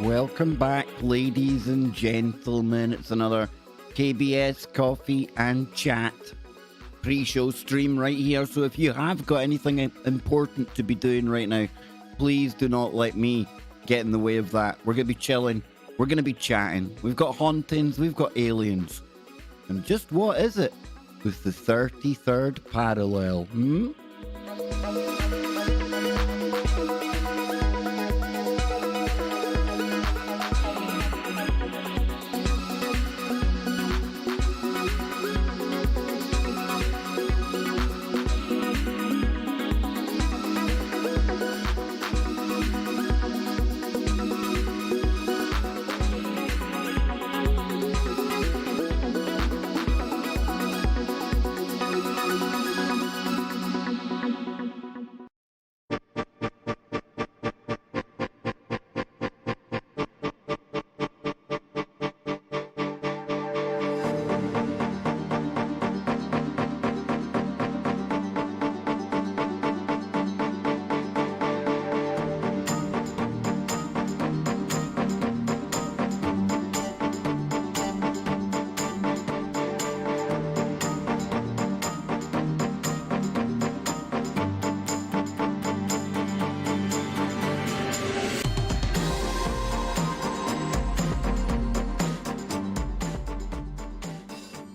Welcome back, ladies and gentlemen. It's another KBS Coffee and Chat pre-show stream right here. So if you have got anything important to be doing right now, please do not let me get in the way of that. We're going to be chilling. We're going to be chatting. We've got hauntings. We've got aliens. And just what is it with the 33rd parallel?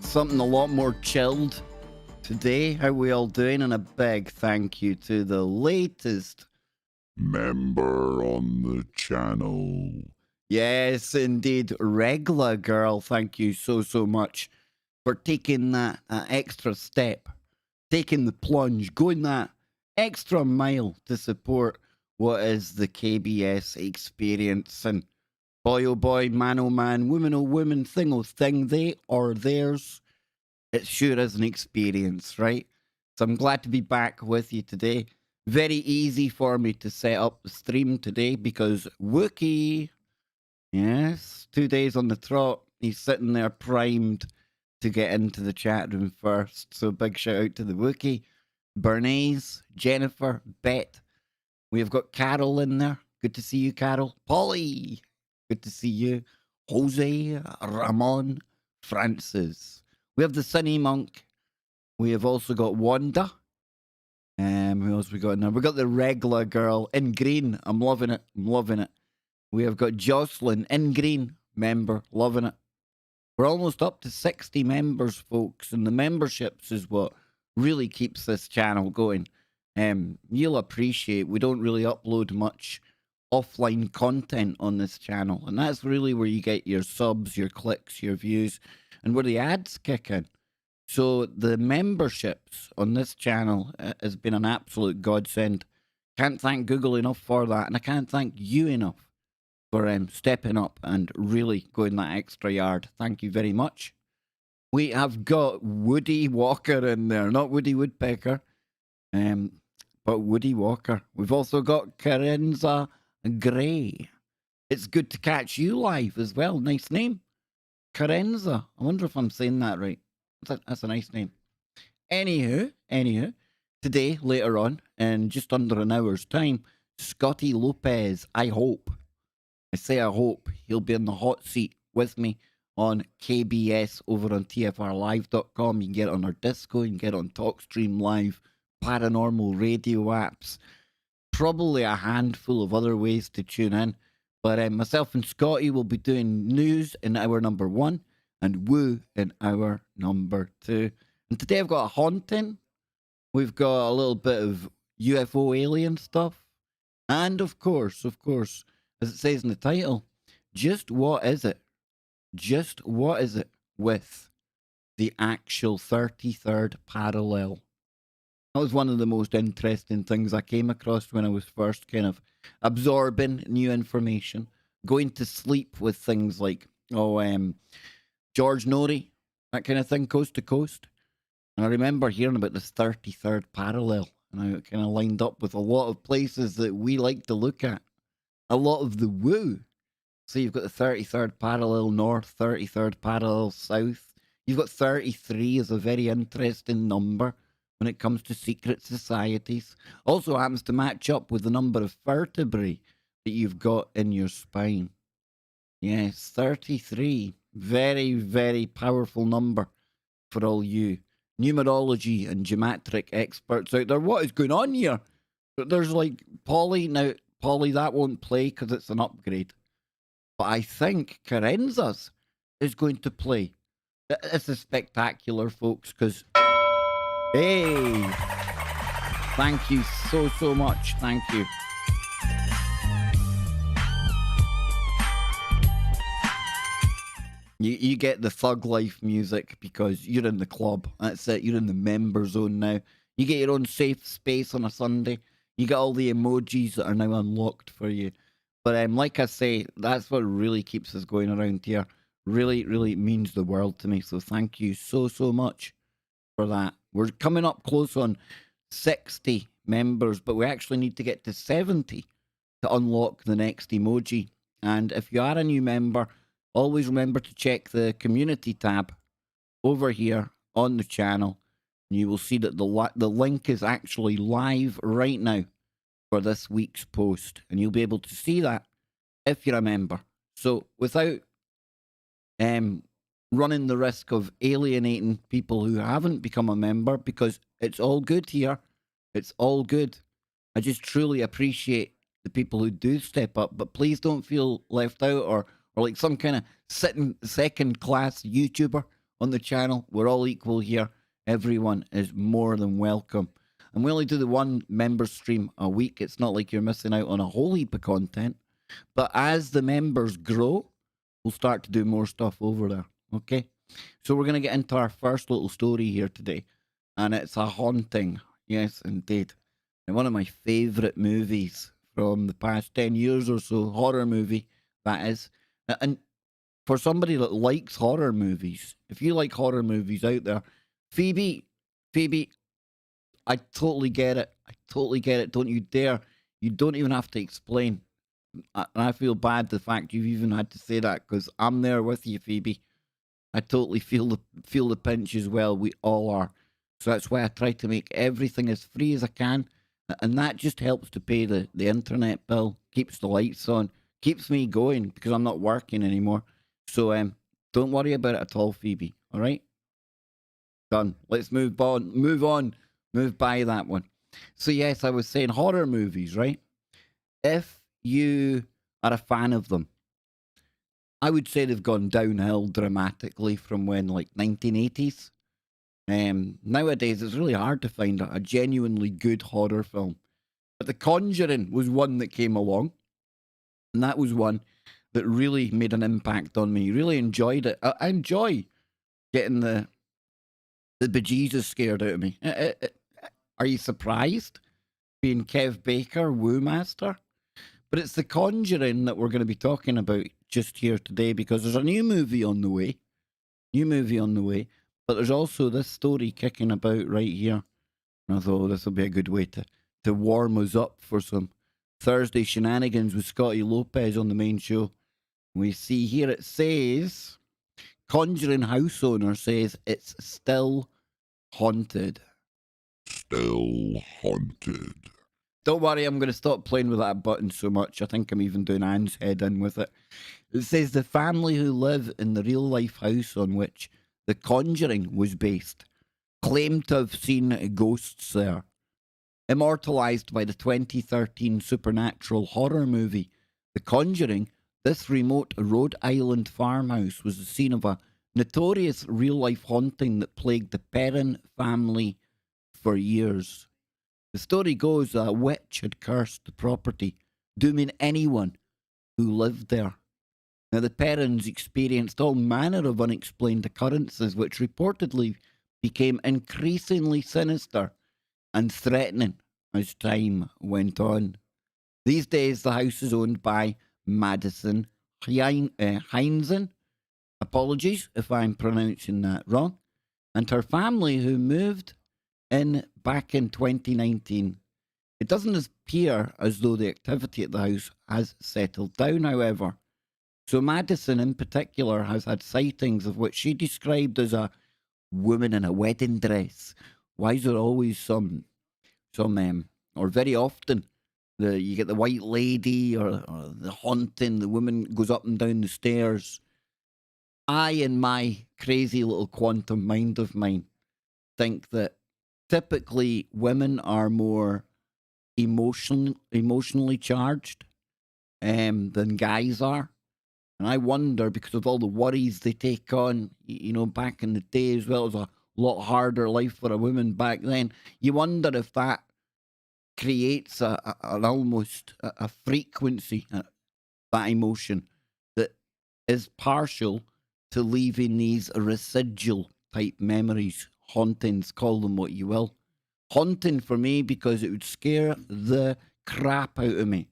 Something a lot more chilled today. How we all doing? And a big thank you to the latest member on the channel. Yes, indeed. Regla Girl, thank you so much for taking that extra step, taking the plunge, going that extra mile to support what is the KBS experience. And boy, oh boy, man, oh man, woman, oh woman, thing, oh thing, they are theirs. It sure is an experience, right? So I'm glad to be back with you today. Very easy for me to set up the stream today because Wookie, yes, 2 days on the trot. He's sitting there primed to get into the chat room first. So big shout out to the Wookie. Bernays, Jennifer, Bet. We have got Carol in there. Good to see you, Carol. Polly, good to see you. Jose, Ramon, Francis. We have the Sunny Monk. We have also got Wanda. Who else we got in there? We got the Regla Girl in green. I'm loving it. I'm loving it. We have got Jocelyn in green. Member. Loving it. We're almost up to 60 members, folks. And the memberships is what really keeps this channel going. You'll appreciate we don't really upload much offline content on this channel. And that's really where you get your subs, your clicks, your views, and where the ads kick in. So the memberships on this channel has been an absolute godsend. Can't thank Google enough for that, and I can't thank you enough for stepping up and really going that extra yard. Thank you very much. We have got Woody Walker in there, not Woody Woodpecker, but Woody Walker. We've also got Carenza Gray. It's good to catch you live as well. Nice name. Carenza. I wonder if I'm saying that right. That's a nice name. Anywho, today, later on, in just under an hour's time, Scotty Lopez, I hope, I hope, he'll be in the hot seat with me on KBS over on TFRlive.com. You can get it on our Disco, you can get it on TalkStream Live, paranormal radio apps, probably a handful of other ways to tune in. But myself and Scotty will be doing news in hour number 1 and woo in hour number 2. And today I've got a haunting. We've got a little bit of UFO alien stuff. And of course, as it says in the title, just what is it? Just what is it with the actual 33rd parallel? That was one of the most interesting things I came across when I was first kind of absorbing new information, going to sleep with things like, George Norrie, that kind of thing, coast to coast. And I remember hearing about this 33rd parallel, and I kind of lined up with a lot of places that we like to look at. A lot of the woo. So you've got the 33rd parallel north, 33rd parallel south. You've got 33 as a very interesting number when it comes to secret societies. Also happens to match up with the number of vertebrae that you've got in your spine. Yes, 33. Very, very powerful number for all you numerology and geometric experts out there. What is going on here? There's like Polly. Now, Polly, that won't play because it's an upgrade. But I think Carenzas is going to play. This is spectacular, folks, because, hey, thank you so, so much. Thank you. You get the thug life music because you're in the club. That's it. You're in the member zone now. You get your own safe space on a Sunday. You get all the emojis that are now unlocked for you. But like I say, that's what really keeps us going around here. Really, really means the world to me. So thank you so, so much for that. We're coming up close on 60 members, but we actually need to get to 70 to unlock the next emoji. And if you are a new member, always remember to check the community tab over here on the channel. And you will see that the link is actually live right now for this week's post. And you'll be able to see that if you're a member. So without running the risk of alienating people who haven't become a member, because it's all good here. It's all good. I just truly appreciate the people who do step up, but please don't feel left out or like some kind of sitting second class YouTuber on the channel. We're all equal here. Everyone is more than welcome. And we only do the one member stream a week. It's not like you're missing out on a whole heap of content. But as the members grow, we'll start to do more stuff over there. Okay? So we're going to get into our first little story here today. And it's a haunting. Yes, indeed. And one of my favourite movies from the past 10 years or so, horror movie, that is. And for somebody that likes horror movies, if you like horror movies out there, Phoebe, I totally get it. I totally get it. Don't you dare. You don't even have to explain. And I feel bad the fact you've even had to say that because I'm there with you, Phoebe. I totally feel the pinch as well. We all are. So that's why I try to make everything as free as I can. And that just helps to pay the internet bill, keeps the lights on, keeps me going because I'm not working anymore. So don't worry about it at all, Phoebe. All right? Done. Let's move on. Move by that one. So yes, I was saying horror movies, right? If you are a fan of them, I would say they've gone downhill dramatically from when, like, 1980s. Nowadays, it's really hard to find a genuinely good horror film. But The Conjuring was one that came along, and that was one that really made an impact on me. Really enjoyed it. I enjoy getting the bejesus scared out of me. Are you surprised? Being Kev Baker, Woo Master? But it's The Conjuring that we're going to be talking about just here today because there's a new movie on the way. But there's also this story kicking about right here. And I thought this will be a good way to warm us up for some Thursday shenanigans with Scotty Lopez on the main show. We see here it says, Conjuring house owner says it's still haunted. Still haunted. Don't worry, I'm going to stop playing with that button so much. I think I'm even doing Anne's head in with it. It says the family who live in the real-life house on which The Conjuring was based claimed to have seen ghosts there. Immortalised by the 2013 supernatural horror movie The Conjuring, this remote Rhode Island farmhouse was the scene of a notorious real-life haunting that plagued the Perrin family for years. The story goes a witch had cursed the property, dooming anyone who lived there. Now, the Perrins experienced all manner of unexplained occurrences, which reportedly became increasingly sinister and threatening as time went on. These days, the house is owned by Madison Heinzen. Apologies if I'm pronouncing that wrong. And her family, who moved in back in 2019. It doesn't appear as though the activity at the house has settled down, however. So Madison in particular has had sightings of what she described as a woman in a wedding dress. Why is there always or very often, You get the white lady or the haunting, the woman goes up and down the stairs. I, in my crazy little quantum mind of mine, think that typically women are more emotionally charged than guys are. And I wonder, because of all the worries they take on, back in the day as well, it was a lot harder life for a woman back then. You wonder if that creates an almost a frequency, that emotion that is partial to leaving these residual type memories, hauntings, call them what you will. Haunting for me because it would scare the crap out of me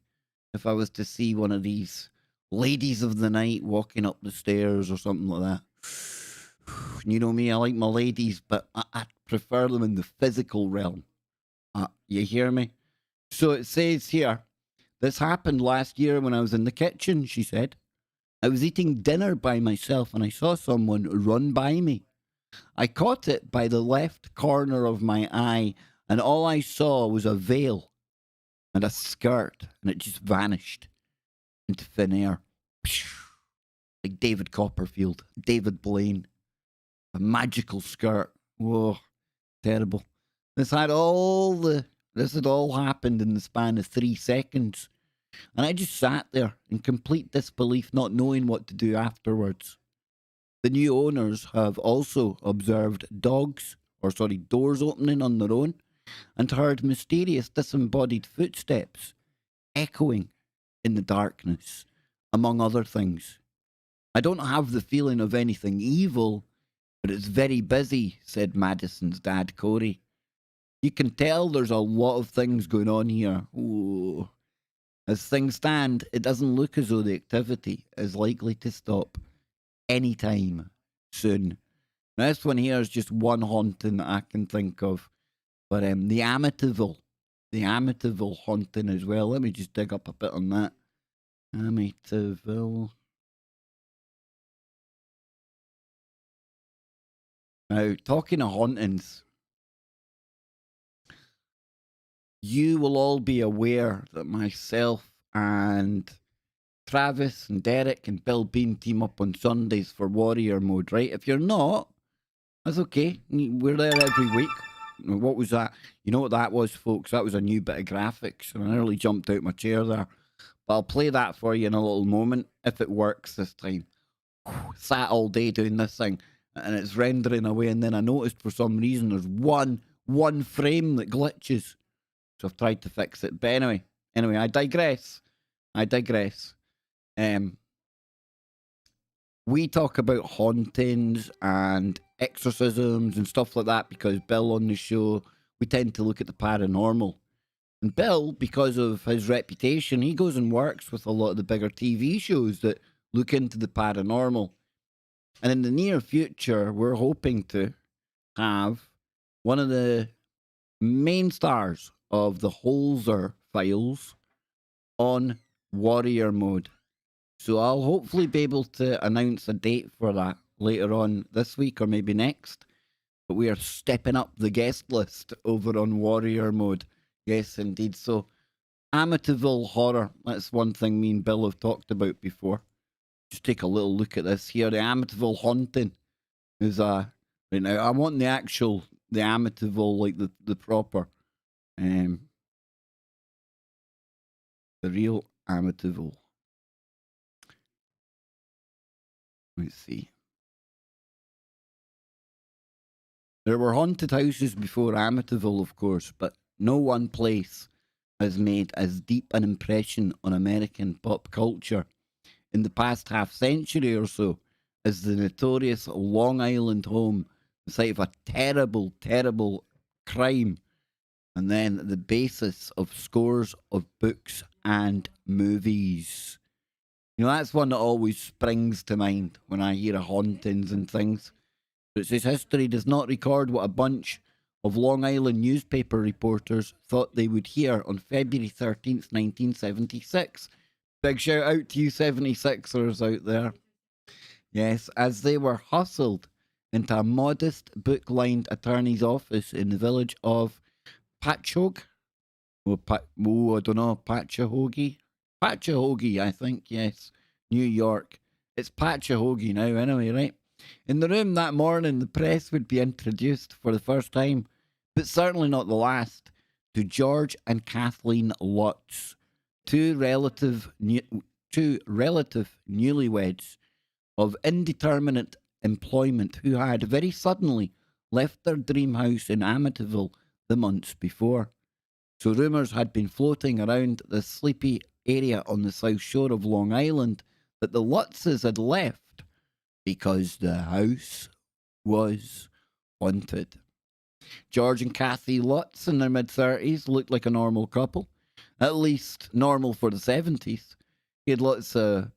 if I was to see one of these ladies of the night walking up the stairs or something like that. You know me, I like my ladies, but I prefer them in the physical realm. You hear me? So it says here, this happened last year when I was in the kitchen, she said. I was eating dinner by myself and I saw someone run by me. I caught it by the left corner of my eye, and all I saw was a veil and a skirt, and it just vanished into thin air. Like David Copperfield, David Blaine, a magical skirt. Whoa, terrible. This had all happened in the span of 3 seconds. And I just sat there in complete disbelief, not knowing what to do afterwards. The new owners have also observed doors opening on their own and heard mysterious disembodied footsteps echoing in the darkness, among other things. I don't have the feeling of anything evil, but it's very busy, said Madison's dad, Corey. You can tell there's a lot of things going on here. Ooh. As things stand, it doesn't look as though the activity is likely to stop anytime soon. Now, this one here is just one haunting that I can think of. But the Amityville haunting as well. Let me just dig up a bit on that. Amityville. Now, talking of hauntings, you will all be aware that myself and Travis and Derek and Bill Bean team up on Sundays for Warrior Mode, right? If you're not, that's okay. We're there every week. What was that? You know what that was, folks? That was a new bit of graphics. And I nearly jumped out my chair there. But I'll play that for you in a little moment, if it works this time. Sat all day doing this thing, and it's rendering away, and then I noticed for some reason there's one frame that glitches. So I've tried to fix it. But anyway, I digress. We talk about hauntings and exorcisms and stuff like that because Bill on the show, we tend to look at the paranormal. And Bill, because of his reputation, he goes and works with a lot of the bigger TV shows that look into the paranormal. And in the near future, we're hoping to have one of the main stars of the Holzer files on Warrior Mode. So I'll hopefully be able to announce a date for that later on this week or maybe next. But we are stepping up the guest list over on Warrior Mode. Yes, indeed. So Amityville Horror, that's one thing me and Bill have talked about before. Just take a little look at this here. The Amityville Haunting is right now. I want the Amityville, like the proper, the real Amityville. Let's see. There were haunted houses before Amityville, of course, but no one place has made as deep an impression on American pop culture in the past half century or so as the notorious Long Island home, the site of a terrible, terrible crime, and then the basis of scores of books and movies. You know, that's one that always springs to mind when I hear of hauntings and things. It says history does not record what a bunch of Long Island newspaper reporters thought they would hear on February 13th, 1976. Big shout out to you 76ers out there. Yes, as they were hustled into a modest book-lined attorney's office in the village of Patchogue. I don't know, Patchahogie? Patchahogie, I think, yes. New York. It's Patchahogie now, anyway, right? In the room that morning, the press would be introduced for the first time, but certainly not the last, to George and Kathleen Lutz, two two relative newlyweds of indeterminate employment who had very suddenly left their dream house in Amityville the months before. So rumours had been floating around the sleepy area on the south shore of Long Island that the Lutzes had left because the house was haunted. George and Kathy Lutz in their mid-30s looked like a normal couple, at least normal for the 70s. He had lots of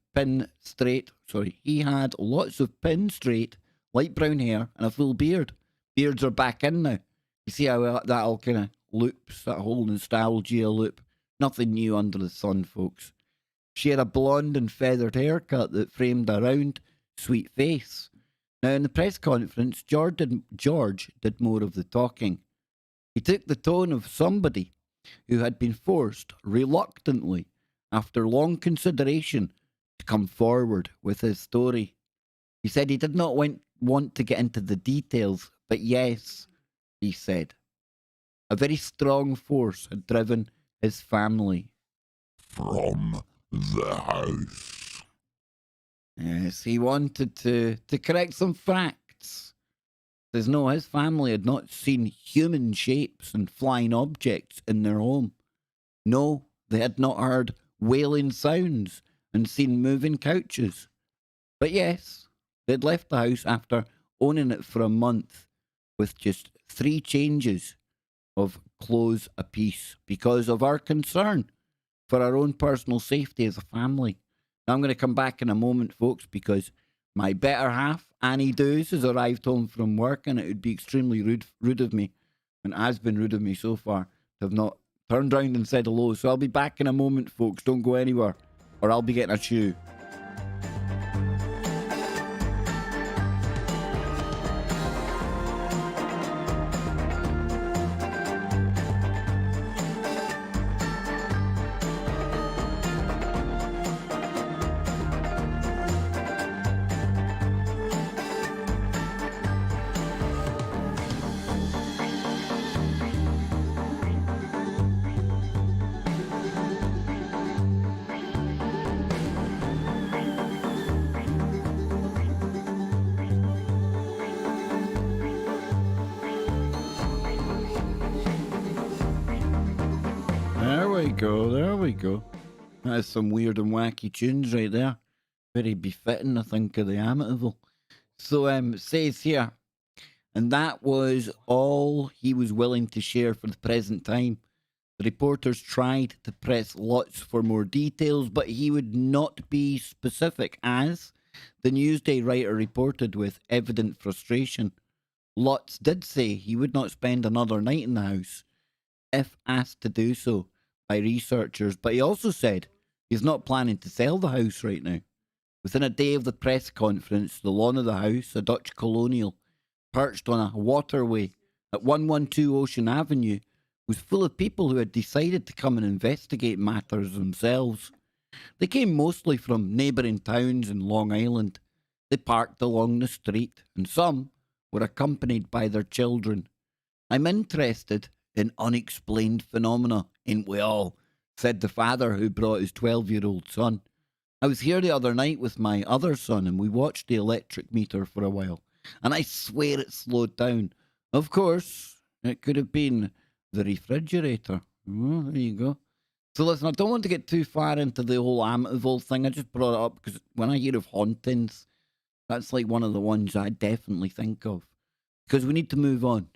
he had lots of pin straight, light brown hair and a full beard. Beards are back in now. You see how that all kind of loops, that whole nostalgia loop. Nothing new under the sun, folks. She had a blonde and feathered haircut that framed a round, sweet face. Now, in the press conference, George did more of the talking. He took the tone of somebody who had been forced, reluctantly, after long consideration, to come forward with his story. He said he did not want to get into the details, but yes, he said, a very strong force had driven his family from the house. Yes, he wanted to correct some facts. Says no, his family had not seen human shapes and flying objects in their home. No, they had not heard wailing sounds and seen moving couches. But yes, they'd left the house after owning it for a month with just 3 changes of clothes apiece because of our concern for our own personal safety as a family. Now, I'm going to come back in a moment, folks, because my better half, Annie Dews, has arrived home from work, and it would be extremely rude of me, and has been rude of me so far, to have not turned round and said hello. So I'll be back in a moment, folks. Don't go anywhere, or I'll be getting a chew. There we go. That is some weird and wacky tunes right there. Very befitting, I think, of the Amityville. So, says here, and that was all he was willing to share for the present time. The reporters tried to press Lutz for more details, but he would not be specific, as the Newsday writer reported with evident frustration. Lutz did say he would not spend another night in the house if asked to do so by researchers, but he also said he's not planning to sell the house right now. Within a day of the press conference, the lawn of the house, a Dutch colonial, perched on a waterway at 112 Ocean Avenue, was full of people who had decided to come and investigate matters themselves. They came mostly from neighbouring towns in Long Island. They parked along the street, and some were accompanied by their children. I'm interested in unexplained phenomena, ain't we all? Said the father who brought his 12-year-old son. I was here the other night with my other son, and we watched the electric meter for a while, and I swear it slowed down. Of course, it could have been the refrigerator. Oh, there you go. So listen, I don't want to get too far into the whole Amityville thing. I just brought it up because when I hear of hauntings, that's like one of the ones I definitely think of. Because we need to move on.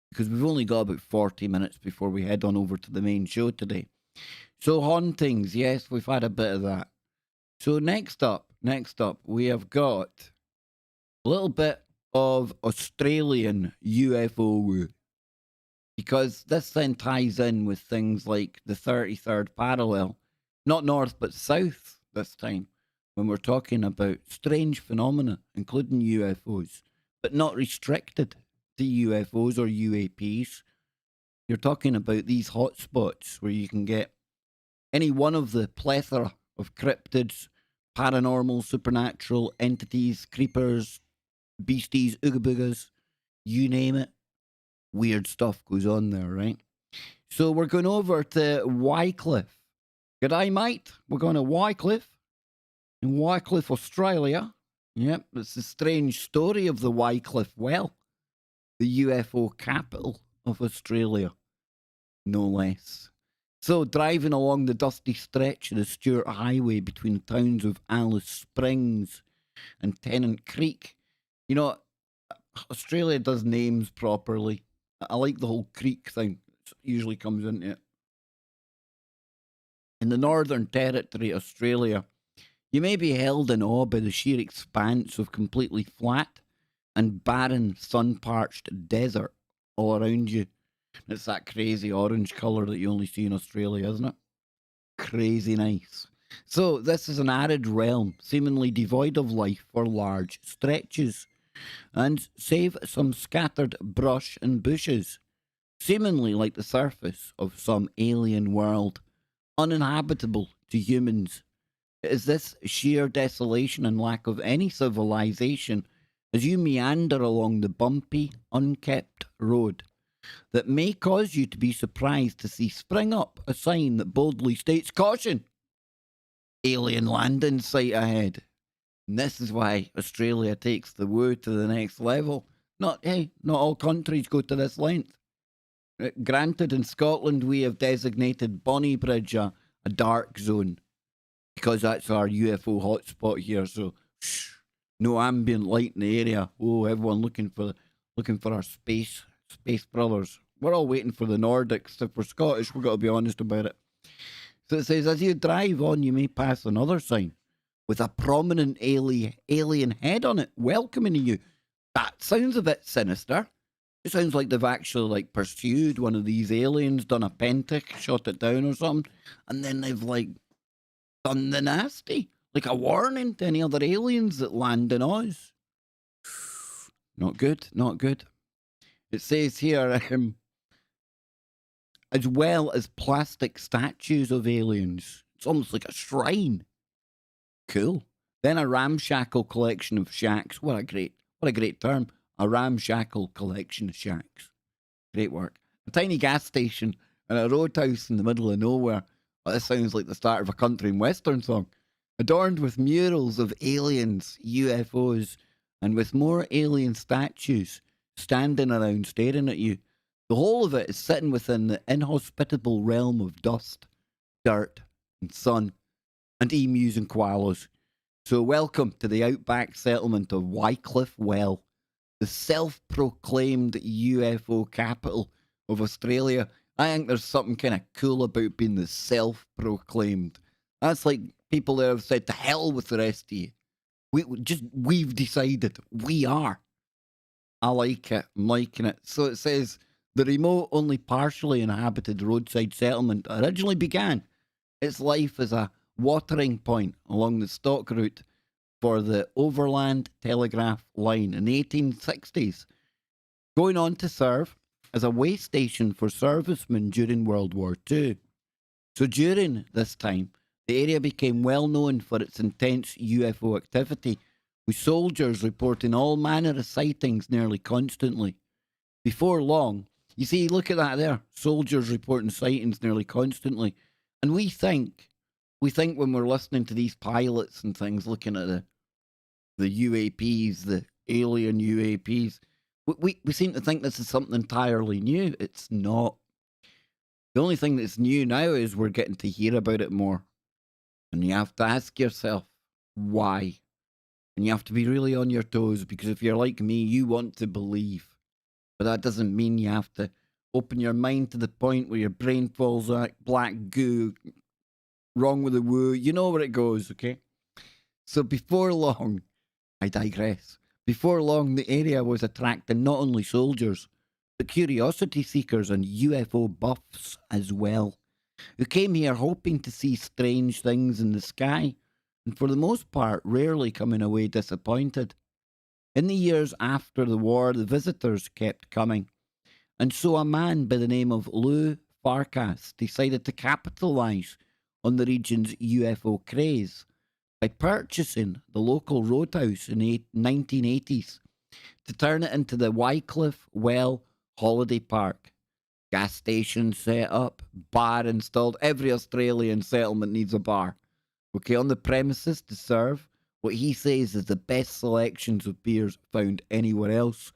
Because we've only got about 40 minutes before we head on over to the main show today. So hauntings, yes, we've had a bit of that. So next up, we have got a little bit of Australian UFO. Because this then ties in with things like the 33rd parallel, not north but south this time, when we're talking about strange phenomena, including UFOs, but not restricted to UFOs or UAPs. You're talking about these hotspots where you can get any one of the plethora of cryptids, paranormal, supernatural entities, creepers, beasties, ooga boogas, you name it. Weird stuff goes on there, right? So we're going over to Wycliffe. G'day, mate. We're going to Wycliffe in Wycliffe, Australia. Yep, it's the strange story of the Wycliffe Well, the UFO capital of Australia, no less. So, driving along the dusty stretch of the Stuart Highway between the towns of Alice Springs and Tennant Creek, you know, Australia does names properly. I like the whole creek thing. It usually comes into it. In the Northern Territory, Australia, you may be held in awe by the sheer expanse of completely flat and barren, sun-parched desert all around you. It's that crazy orange colour that you only see in Australia, isn't it? Crazy nice. So, this is an arid realm, seemingly devoid of life for large stretches, and save some scattered brush and bushes, seemingly like the surface of some alien world, uninhabitable to humans. It is this sheer desolation and lack of any civilization as you meander along the bumpy, unkept road that may cause you to be surprised to see spring up a sign that boldly states, "Caution! Alien landing site ahead." And this is why Australia takes the woo to the next level. Not all countries go to this length. Granted, in Scotland, we have designated Bonnybridge a dark zone because that's our UFO hotspot here. So, no ambient light in the area. Oh, everyone looking for our space brothers. We're all waiting for the Nordics. If we're Scottish, we've got to be honest about it. So it says, as you drive on, you may pass another sign with a prominent alien head on it, welcoming you. That sounds a bit sinister. It sounds like they've actually pursued one of these aliens, done a pentic, shot it down or something, and then they've done the nasty, like a warning to any other aliens that land in Oz. Not good, not good. It says here, as well as plastic statues of aliens. It's almost like a shrine. Cool. Then a ramshackle collection of shacks. What a great term. A ramshackle collection of shacks. Great work. A tiny gas station and a roadhouse in the middle of nowhere. Well, this sounds like the start of a country and western song. Adorned with murals of aliens, UFOs, and with more alien statues standing around staring at you. The whole of it is sitting within the inhospitable realm of dust, dirt, and sun, and emus and koalas. So welcome to the outback settlement of Wycliffe Well, the self-proclaimed UFO capital of Australia. I think there's something kind of cool about being the self-proclaimed. That's like people that have said, to hell with the rest of you. We've decided. We are. I like it. I'm liking it. So it says, the remote, only partially inhabited roadside settlement originally began its life as a watering point along the stock route for the Overland Telegraph Line in the 1860s, going on to serve as a way station for servicemen during World War II. So during this time, the area became well known for its intense UFO activity, with soldiers reporting all manner of sightings nearly constantly. Before long, you see, look at that there, soldiers reporting sightings nearly constantly. And we think when we're listening to these pilots and things, looking at the UAPs, the alien UAPs, we seem to think this is something entirely new. It's not. The only thing that's new now is we're getting to hear about it more. And you have to ask yourself, why? And you have to be really on your toes, because if you're like me, you want to believe. But that doesn't mean you have to open your mind to the point where your brain falls out, black goo, wrong with the woo. You know where it goes, okay? So before long, I digress. Before long, the area was attracting not only soldiers, but curiosity seekers and UFO buffs as well, who came here hoping to see strange things in the sky, and for the most part, rarely coming away disappointed. In the years after the war, the visitors kept coming, And so a man by the name of Lou Farkas decided to capitalise on the region's UFO craze by purchasing the local roadhouse in the 1980s to turn it into the Wycliffe Well Holiday Park. Gas station set up, bar installed. Every Australian settlement needs a bar. Okay, on the premises to serve what he says is the best selections of beers found anywhere else,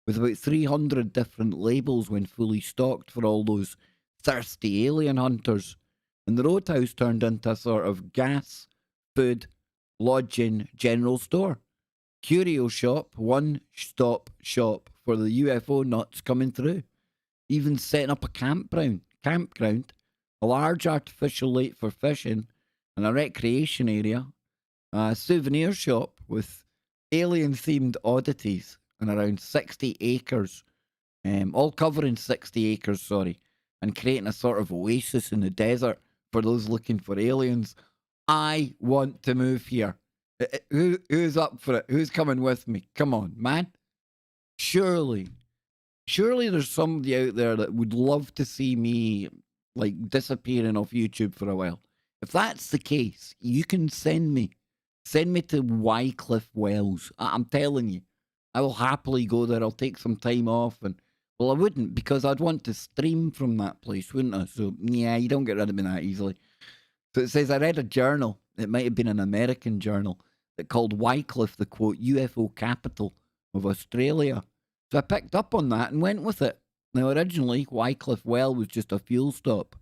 with about 300 different labels when fully stocked for all those thirsty alien hunters. And the roadhouse turned into a sort of gas, food, lodging general store. Curio shop, one stop shop for the UFO nuts coming through. Even setting up a campground, a large artificial lake for fishing, and a recreation area, a souvenir shop with alien-themed oddities, and around 60 acres, all covering 60 acres, sorry, and creating a sort of oasis in the desert for those looking for aliens. I want to move here. Who's up for it? Who's coming with me? Come on, man. Surely there's somebody out there that would love to see me like disappearing off YouTube for a while. If that's the case, you can send me to Wycliffe Wells. I'm telling you, I will happily go there. I'll take some time off, and well, I wouldn't, because I'd want to stream from that place, wouldn't I? So yeah, you don't get rid of me that easily. So it says, I read a journal, it might have been an American journal, that called Wycliffe the, quote, UFO capital of Australia. So I picked up on that and went with it. Now, originally, Wycliffe Well was just a fuel stop.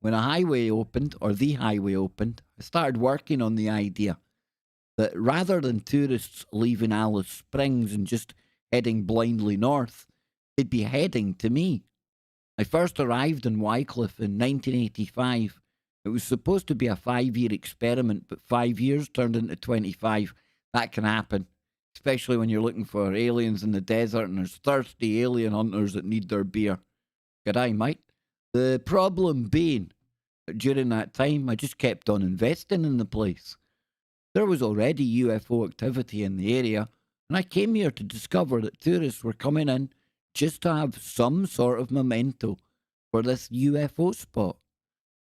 When a highway opened, or the highway opened, I started working on the idea that rather than tourists leaving Alice Springs and just heading blindly north, they'd be heading to me. I first arrived in Wycliffe in 1985. It was supposed to be a 5-year experiment, but 5 years turned into 25. That can happen, especially when you're looking for aliens in the desert and there's thirsty alien hunters that need their beer. G'day, mate. The problem being that during that time, I just kept on investing in the place. There was already UFO activity in the area, and I came here to discover that tourists were coming in just to have some sort of memento for this UFO spot.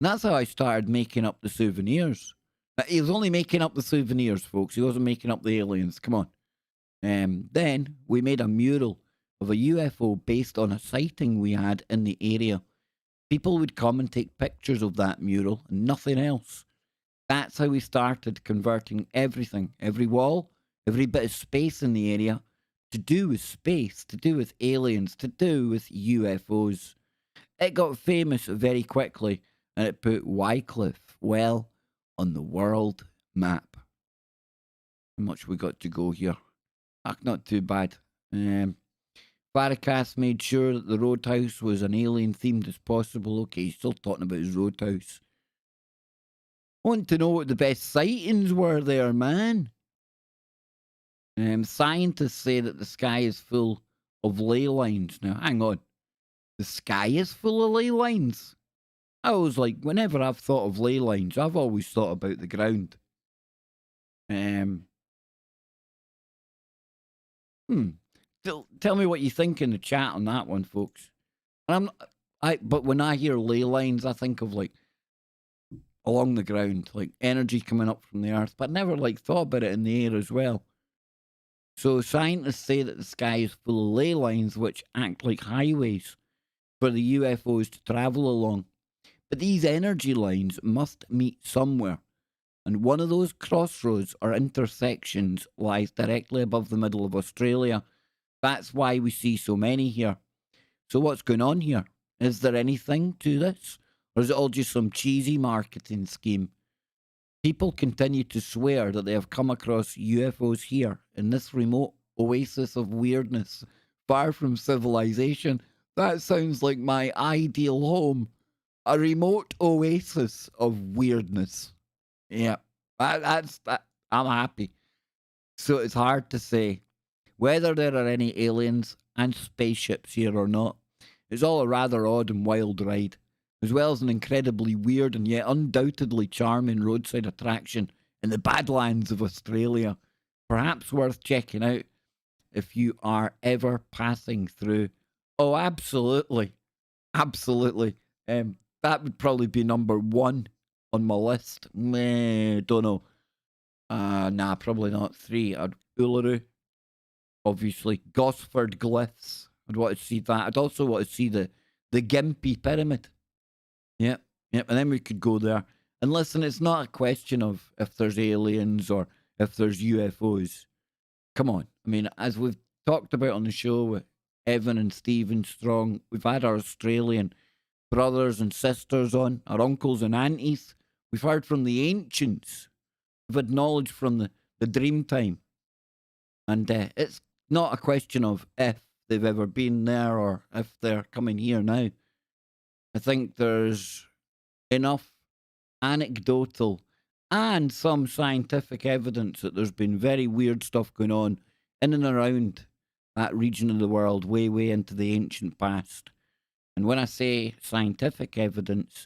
And that's how I started making up the souvenirs. He was only making up the souvenirs, folks. He wasn't making up the aliens. Come on. Then we made a mural of a UFO based on a sighting we had in the area. People would come and take pictures of that mural and nothing else. That's how we started converting everything, every wall, every bit of space in the area, to do with space, to do with aliens, to do with UFOs. It got famous very quickly, and it put Wycliffe Well on the world map. How much we got to go here? Not too bad. Farkas made sure that the roadhouse was an alien themed as possible. Okay, he's still talking about his roadhouse. Want to know what the best sightings were there, man? Scientists say that the sky is full of ley lines. Now, hang on. The sky is full of ley lines? I was like, whenever I've thought of ley lines, I've always thought about the ground. Tell me what you think in the chat on that one, folks. And but when I hear ley lines, I think of like along the ground, like energy coming up from the earth, but never like thought about it in the air as well. So scientists say that the sky is full of ley lines which act like highways for the UFOs to travel along. But these energy lines must meet somewhere. And one of those crossroads or intersections lies directly above the middle of Australia. That's why we see so many here. So what's going on here? Is there anything to this? Or is it all just some cheesy marketing scheme? People continue to swear that they have come across UFOs here in this remote oasis of weirdness, far from civilization. That sounds like my ideal home. A remote oasis of weirdness. Yeah, I'm happy. So it's hard to say whether there are any aliens and spaceships here or not. It's all a rather odd and wild ride, as well as an incredibly weird and yet undoubtedly charming roadside attraction in the Badlands of Australia. Perhaps worth checking out if you are ever passing through Oh, absolutely. Absolutely. That would probably be number one on my list. Meh, don't know. Nah, probably not. Three. Uluru, obviously. Gosford glyphs. I'd want to see that. I'd also want to see the Gympie pyramid. Yep, yep. And then we could go there. And listen, it's not a question of if there's aliens or if there's UFOs. Come on. I mean, as we've talked about on the show with Evan and Stephen Strong, we've had our Australian brothers and sisters on, our uncles and aunties. We've heard from the ancients. We've had knowledge from the dream time. And it's not a question of if they've ever been there or if they're coming here now. I think there's enough anecdotal and some scientific evidence that there's been very weird stuff going on in and around that region of the world, way, way into the ancient past. And when I say scientific evidence,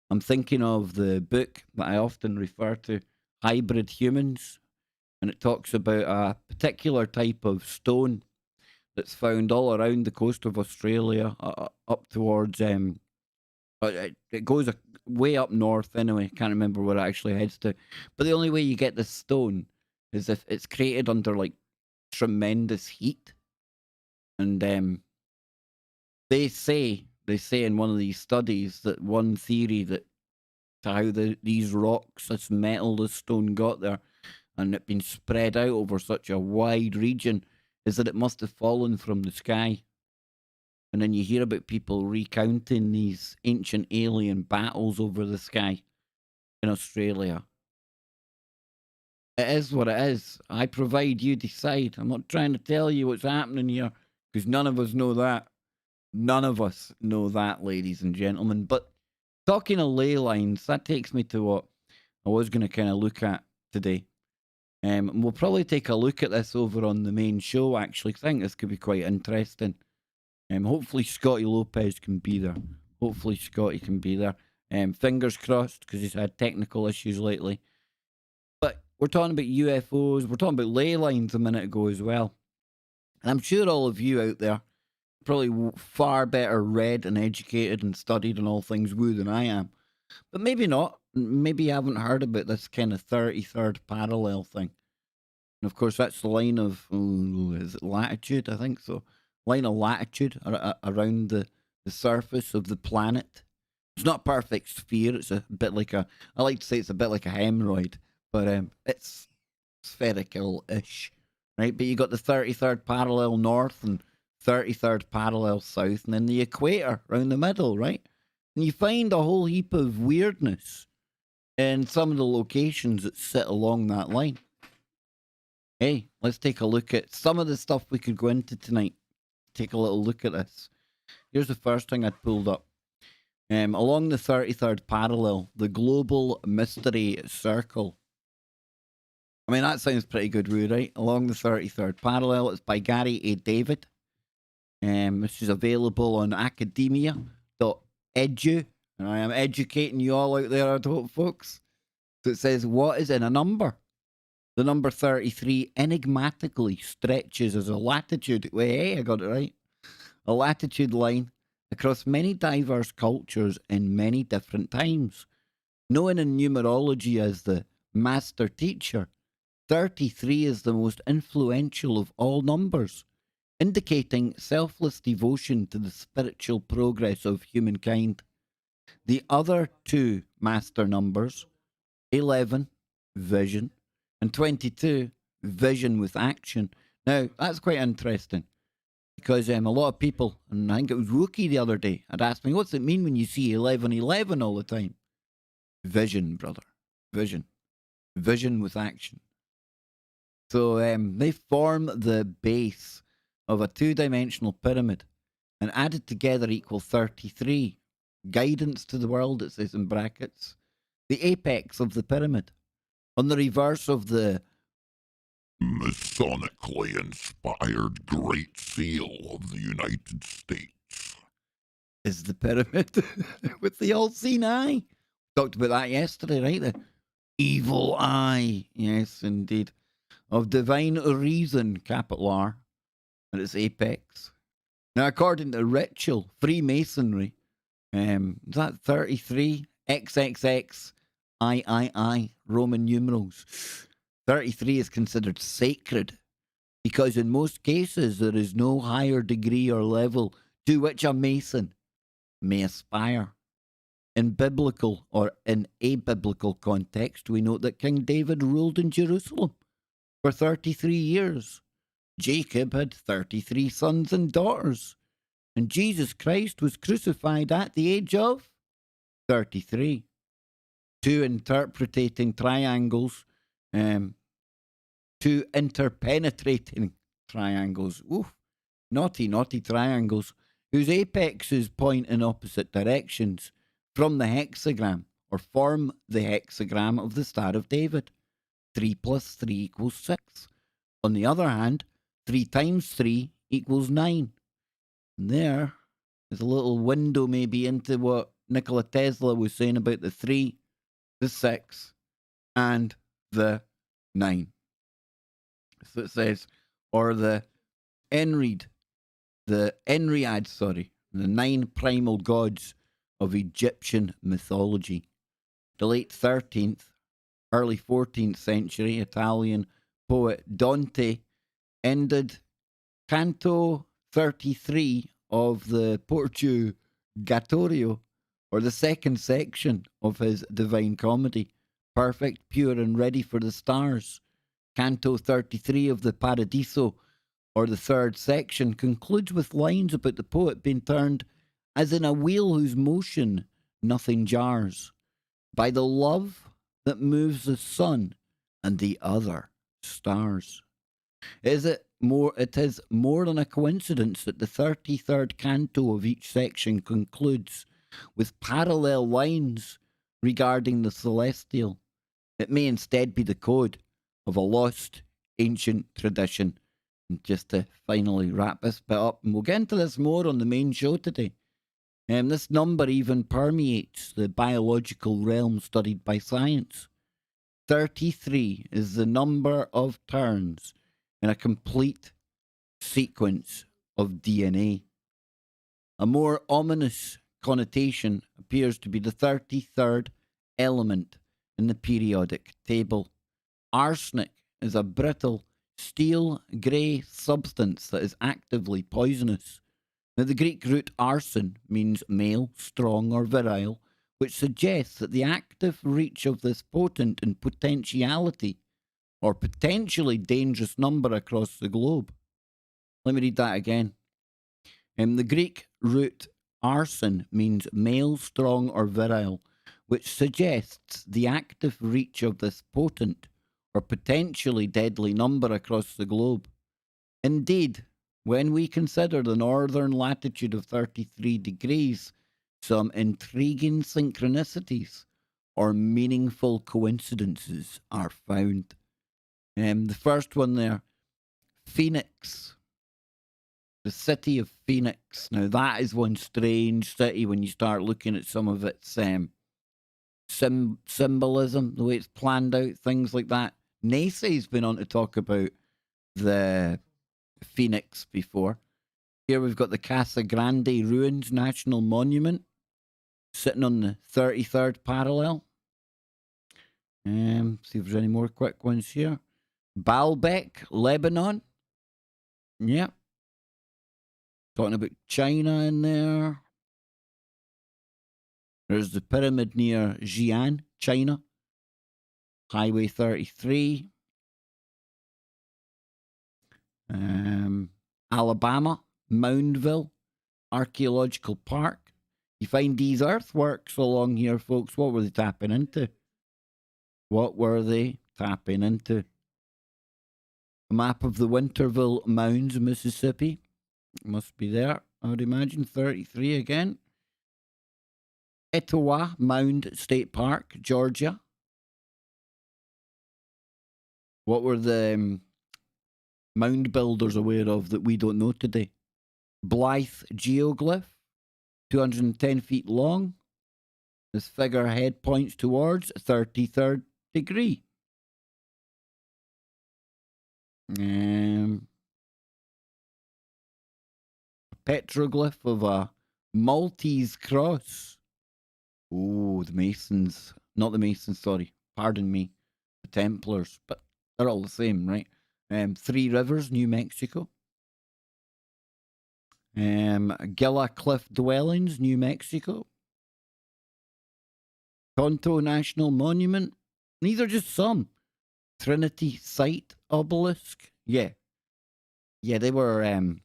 I'm thinking of the book that I often refer to, Hybrid Humans. And it talks about a particular type of stone that's found all around the coast of Australia, up towards it goes way up north anyway. Can't remember where it actually heads to. But the only way you get this stone is if it's created under like tremendous heat. And they say in one of these studies that one theory that to how these rocks, this metal, this stone got there, and it been spread out over such a wide region, is that it must have fallen from the sky. And then you hear about people recounting these ancient alien battles over the sky in Australia. It is what it is. I provide, you decide. I'm not trying to tell you what's happening here because none of us know that. None of us know that, ladies and gentlemen. But talking of ley lines, that takes me to what I was going to kind of look at today. And we'll probably take a look at this over on the main show, actually. I think this could be quite interesting. Hopefully Scotty Lopez can be there. Hopefully Scotty can be there. Fingers crossed, because he's had technical issues lately. But we're talking about UFOs. We're talking about ley lines a minute ago as well. And I'm sure all of you out there probably far better read and educated and studied on all things woo than I am. But maybe not. Maybe you haven't heard about this kind of 33rd parallel thing. And of course, that's the line of, is it latitude? I think so. Line of latitude around the surface of the planet. It's not a perfect sphere. It's a bit like I like to say it's a bit like a hemorrhoid, but it's spherical-ish, right? But you got the 33rd parallel north and 33rd parallel south, and then the equator around the middle, right? And you find a whole heap of weirdness in some of the locations that sit along that line. Hey, let's take a look at some of the stuff we could go into tonight. Take a little look at this. Here's the first thing I'd pulled up. Along the 33rd parallel, the Global Mystery Circle. I mean, that sounds pretty good, right? Along the 33rd parallel, it's by Gary A. David. This is available on academia.edu. And I am educating you all out there, I hope, folks. So it says, what is in a number? The number 33 enigmatically stretches as a latitude. Wait, hey, I got it right. A latitude line across many diverse cultures in many different times. Known in numerology as the master teacher, 33 is the most influential of all numbers, indicating selfless devotion to the spiritual progress of humankind. The other two master numbers, 11, vision, and 22, vision with action. Now, that's quite interesting because a lot of people, and I think it was Wookie the other day, had asked me, what's it mean when you see 1111 all the time? Vision, brother. Vision. Vision with action. So they form the base of a two-dimensional pyramid and added together equal 33. Guidance to the world, it says in brackets. The apex of the pyramid. On the reverse of the Masonically inspired Great Seal of the United States is the pyramid with the all-seeing eye. Talked about that yesterday, right? The evil eye. Yes, indeed. Of divine reason, capital R, at its apex. Now, according to ritual, Freemasonry, is that 33 XXX III Roman numerals? 33 is considered sacred because in most cases there is no higher degree or level to which a Mason may aspire. In biblical or in a biblical context, we note that King David ruled in Jerusalem for 33 years. Jacob had 33 sons and daughters, and Jesus Christ was crucified at the age of 33. Two interpreting triangles, two interpenetrating triangles, oof, naughty, naughty triangles, whose apexes point in opposite directions from the hexagram, or form the hexagram of the Star of David. 3 plus 3 equals 6. On the other hand, 3 times 3 equals 9. And there is a little window maybe into what Nikola Tesla was saying about the 3, the 6, and the 9. So it says, or the Enriad, the 9 primal gods of Egyptian mythology. The late 13th, early 14th century Italian poet Dante ended Canto 33 of the Purgatorio, or the second section of his Divine Comedy, perfect, pure, and ready for the stars. Canto 33 of the Paradiso, or the third section, concludes with lines about the poet being turned as in a wheel whose motion nothing jars, by the love that moves the sun and the other stars. It is more than a coincidence that the 33rd canto of each section concludes with parallel lines regarding the celestial. It may instead be the code of a lost ancient tradition. And just to finally wrap this bit up, and we'll get into this more on the main show today. This number even permeates the biological realm studied by science. 33 is the number of turns in a complete sequence of DNA. A more ominous connotation appears to be the 33rd element in the periodic table. Arsenic is a brittle, steel grey substance that is actively poisonous. Now, the Greek root arson means male, strong, or virile, which suggests that the active reach of this potent and potentiality, or potentially dangerous number across the globe. Let me read that again. The Greek root arson means male, strong, or virile, which suggests the active reach of this potent or potentially deadly number across the globe. Indeed, when we consider the northern latitude of 33 degrees, some intriguing synchronicities or meaningful coincidences are found. The first one there, Phoenix, the city of Phoenix. Now, that is one strange city when you start looking at some of its symbolism, the way it's planned out, things like that. NASA's been on to talk about the Phoenix before. Here we've got the Casa Grande Ruins National Monument sitting on the 33rd parallel. See if there's any more quick ones here. Baalbek, Lebanon. Yep. Talking about China in there. There's the pyramid near Xi'an, China. Highway 33. Alabama, Moundville, Archaeological Park. You find these earthworks along here, folks. What were they tapping into? What were they tapping into? A map of the Winterville Mounds, Mississippi. Must be there, I would imagine. 33 again. Etowah Mound State Park, Georgia. What were the mound builders aware of that we don't know today? Blythe geoglyph, 210 feet long. This figurehead points towards 33rd degree. petroglyph of a Maltese cross. Oh, the Masons. Not the Masons, sorry. Pardon me. The Templars. But they're all the same, right? Three Rivers, New Mexico. Gila Cliff Dwellings, New Mexico. Tonto National Monument. These are just some. Trinity Site Obelisk. Yeah. Yeah, they were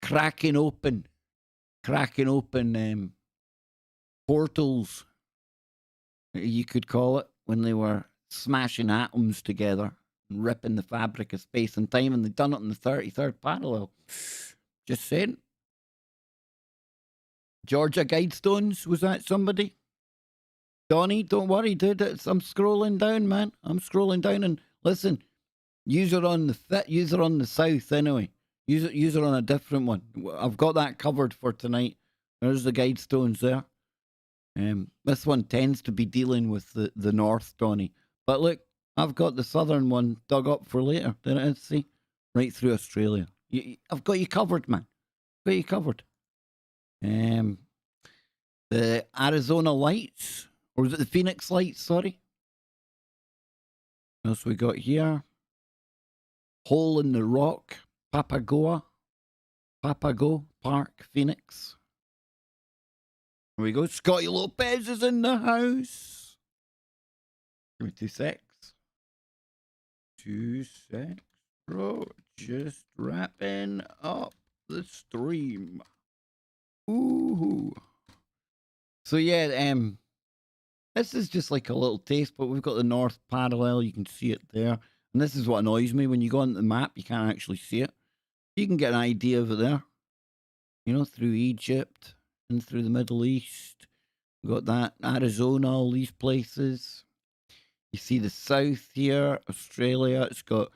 cracking open portals, you could call it, when they were smashing atoms together and ripping the fabric of space and time, and they'd done it in the 33rd parallel. Just saying. Georgia Guidestones, was that somebody? Donnie, don't worry, dude. I'm scrolling down, man. I'm scrolling down, and listen, use it on the south anyway. Use it on a different one. I've got that covered for tonight. There's the Guidestones there. This one tends to be dealing with the north, Donnie. But look, I've got the southern one dug up for later. There it is, see? Right through Australia. I've got you covered, man. Got you covered. The Arizona Lights. Or was it the Phoenix Lights, sorry? What else we got here? Hole in the Rock. Papago Park, Phoenix. Here we go. Scotty Lopez is in the house. Give me 2 secs. 2 secs, bro. Just wrapping up the stream. Ooh. So yeah, this is just like a little taste, but we've got the north parallel. You can see it there. And this is what annoys me. When you go on the map, you can't actually see it. You can get an idea of it there. You know, through Egypt and through the Middle East. We've got that, Arizona, all these places. You see the south here, Australia. It's got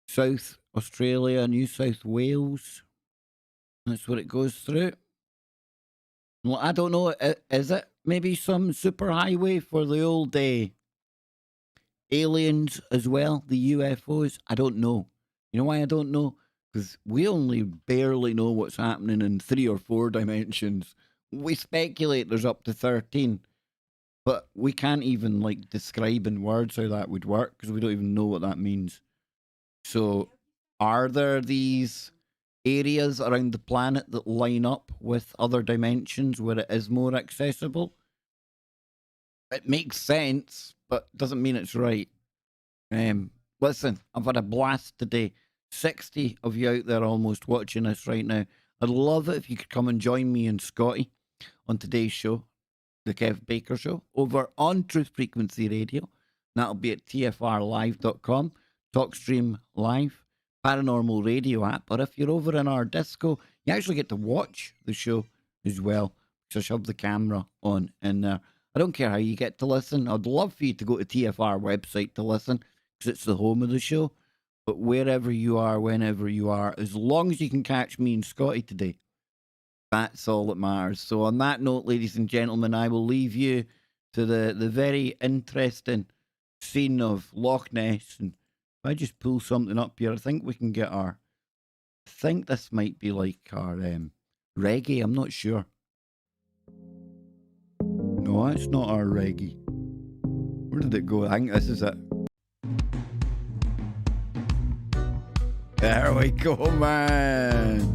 South Australia, New South Wales. That's what it goes through. Well, I don't know, is it maybe some superhighway for the old aliens as well, the UFOs? I don't know. You know why I don't know? Because we only barely know what's happening in 3 or 4 dimensions. We speculate there's up to 13. But we can't even like describe in words how that would work because we don't even know what that means. So are there these areas around the planet that line up with other dimensions where it is more accessible? It makes sense, but doesn't mean it's right. Listen, I've had a blast today. 60 of you out there almost watching this right now. I'd love it if you could come and join me and Scotty on today's show, the Kev Baker Show, over on Truth Frequency Radio. That'll be at tfrlive.com, TalkStream Live, Paranormal Radio app. Or if you're over in our disco, you actually get to watch the show as well. So shove the camera on in there. I don't care how you get to listen. I'd love for you to go to TFR website to listen because it's the home of the show. But wherever you are, whenever you are, as long as you can catch me and Scotty today, that's all that matters. So on that note, ladies and gentlemen, I will leave you to the very interesting scene of Loch Ness. And if I just pull something up here, I think we can get our... I think this might be like our reggae. I'm not sure. No, it's not our reggae. Where did it go? I think this is it. There we go, man.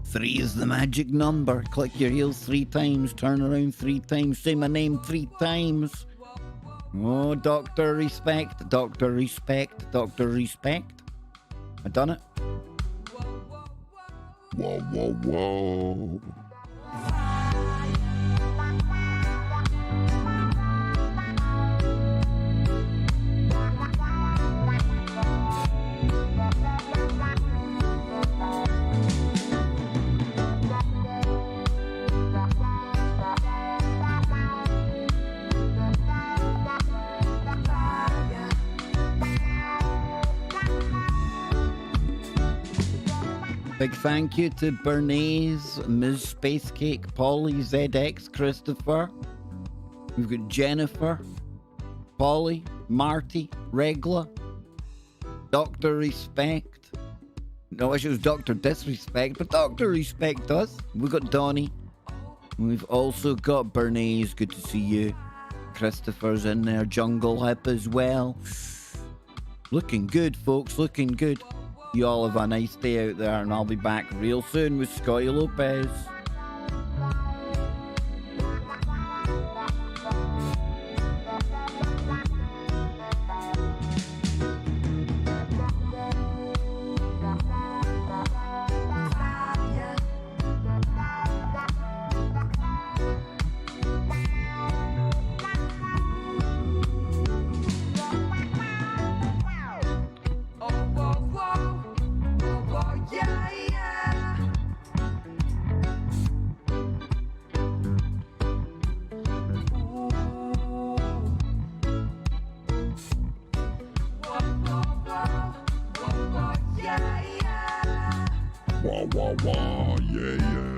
Three is the magic number. Click your heels 3 times, turn around 3 times, say my name 3 times. Oh, Dr. Respect, Dr. Respect, Dr. Respect. I done it. Whoa, whoa, whoa. Big thank you to Bernays, Ms. Spacecake, Polly, ZX, Christopher. We've got Jennifer, Polly, Marty, Regla, Dr. Respect. No, I wish it was Dr. Disrespect, but Dr. Respect us. We've got Donnie. We've also got Bernays. Good to see you. Christopher's in there. Jungle Hip as well. Looking good, folks. Looking good. You all have a nice day out there, and I'll be back real soon with Scotty Lopez. Wah, wah, wah, yeah, yeah.